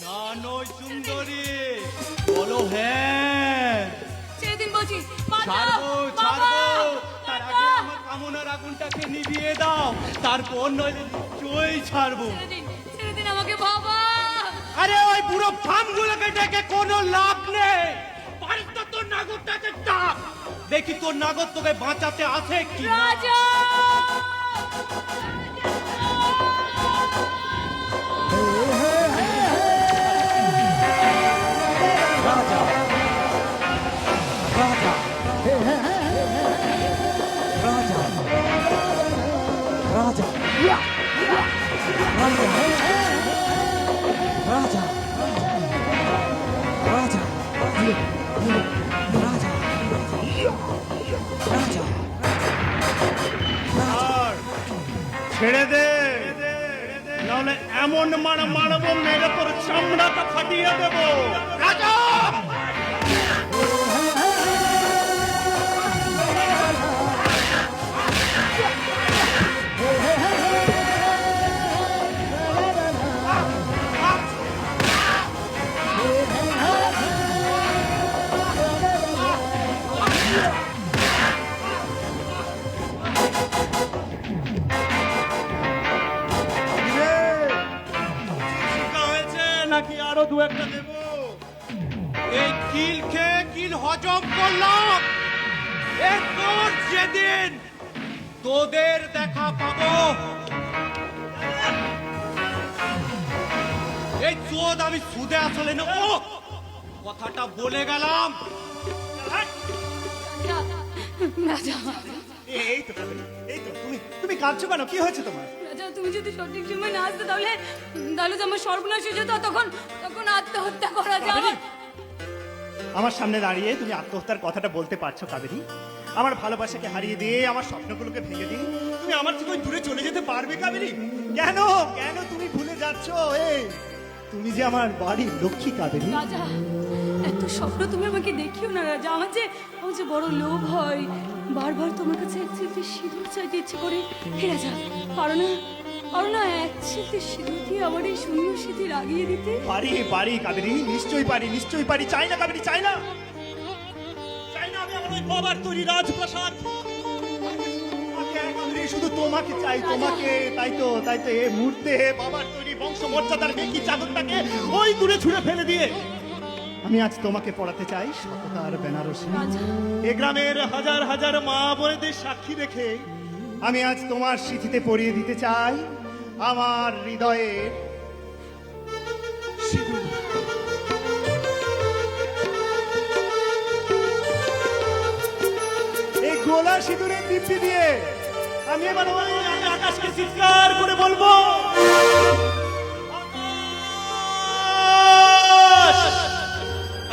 না নয় সুন্দরী, বলো হ্যাঁ। ছেড়ে দিন বলছি। ছাড়বো ছাড়বো, তার আগে আমার কামনার আগুনটাকে নিভিয়ে দাও, তারপর নইলে নিশ্চয়ই ছাড়বো। ছেড়ে দিন আমাকে বাবা। আরে ওই পুরো ফার্মগুলোকে ডেকে কোনো লাভ নেই, পারিস তো তোর নাগরটাকে ডাক, দেখি তোর নাগর তোকে বাঁচাতে আছে কি না। রাজা ছেড়ে দে, নাহলে এমন মারবো মেরে তোর চামড়াটা ফাটিয়ে দেবো। রাজা নাকি আরো দু একটা দেব? এই কিল খেয়ে কিল হজম করলাম, এরপর যেদিন তোদের দেখা পাবো, এই চোদ আমি সুদে আসলে নেব, কথাটা বলে গেলাম। রাজা এই তো এই তো, তুমি কাঁদছো কেন? কি হয়েছে তোমার? রাজা, তুমি যদি সঠিক সময় না আসতে তাহলে তো আমার সর্বনাশ হয়ে যেত। তখন আত্মহত্যা করা যাবে। আমার সামনে দাঁড়িয়ে তুমি আত্মহত্যার কথাটা বলতে পারছো কাবেরী? আমার ভালোবাসাকে হারিয়ে দিয়ে, আমার স্বপ্নগুলোকে ভেঙে দিয়ে তুমি আমার থেকে ওই দূরে চলে যেতে পারবে কাবেরী? কেন কেন তুমি ভুলে যাচ্ছ এই তুমি যে আমার বাড়ির লক্ষ্মী কাবেরী? রাজা, এত স্বপ্ন তুমি আমাকে দেখিও না রাজা। আমার যে বড় লোভ হয়, বারবার তোমার কাছে এক চিলতে সিঁদুর চাইতে ইচ্ছে করে। হে রাজা, পারো না এক চিলতে সিঁদুর দিয়ে আমার এই সুন্দর স্মৃতি লাগিয়ে দিতে? পারি কাবেরী, নিশ্চয়ই পারি। চাই না কাবেরী, চাই না আমি আমার ওই বাবার তৈরি রাজপ্রাসাদ। শুধু তোমাকে চাই, তোমাকে। তাই তো এই মুহূর্তে বাবার তৈরি বংশ মর্যাদার মেকি চাদরটাকে ওই দূরে ছুঁড়ে ফেলে দিয়ে আমি আজ তোমাকে পড়াতে চাই সততার বেনারসি। এ গ্রামের হাজার হাজার মা বোনেদের সাক্ষী রেখে আমি আজ তোমার স্মৃতিতে পরিয়ে দিতে চাই আমার হৃদয়ের সিঁদুর। এই গোলা সিঁদুরের দীপ্তি দিয়ে আমি এবার ওই আকাশকে চিৎকার করে বলবো,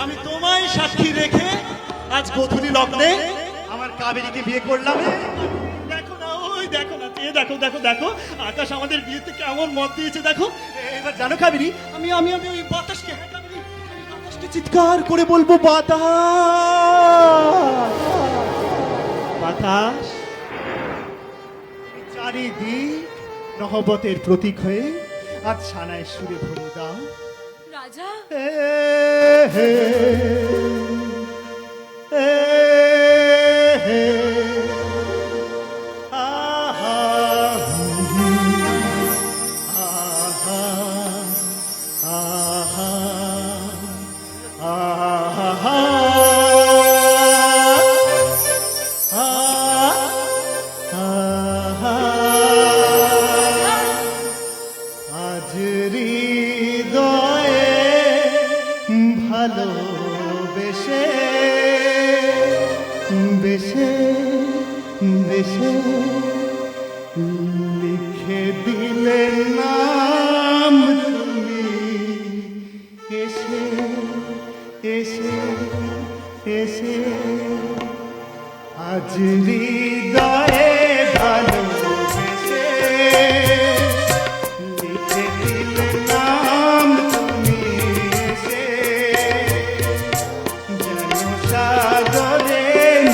আমি তোমায় সাক্ষী রেখে আজ গোধূলি লগ্নে আমার কাবেরীকে বিয়ে করলাম। দেখো না, ওই দেখো না, দেখো আকাশ আমাদের বিয়েতে কেমন মত দিয়েছে। দেখো এবার জানো কাবেরী, আমি ওই বাতাসকে, হ্যাঁ কাবেরী, আমি বাতাসকে চিৎকার করে বলবো, বাতাস চারিদিক নহবতের প্রতীক হয়ে আজ সানায় সুরে ভরে দাও। রাজা আজ হৃদয়ে ভালোবেসে বেসে বেসে লিখে দিলে নাম তুমি, এসে এসে এসে আজ হৃদয়ে ভালোবেসে লিখে দিলে নাম তুমি, এসে যেন সাগরে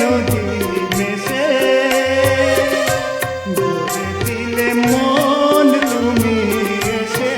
নদী মেশে গড়ে দিলে মন তুমি, এসে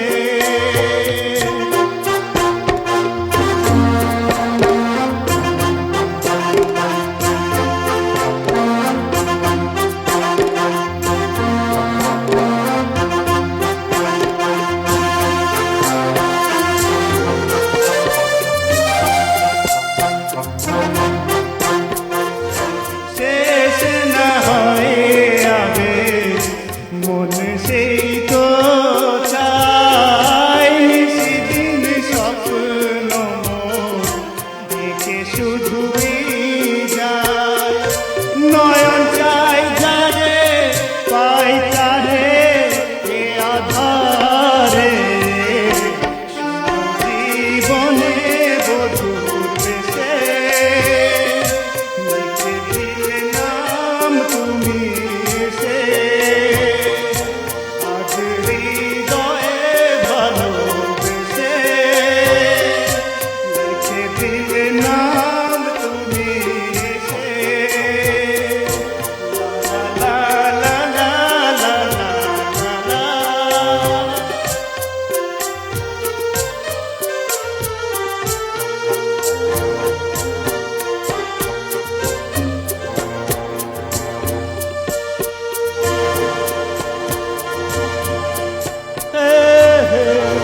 হে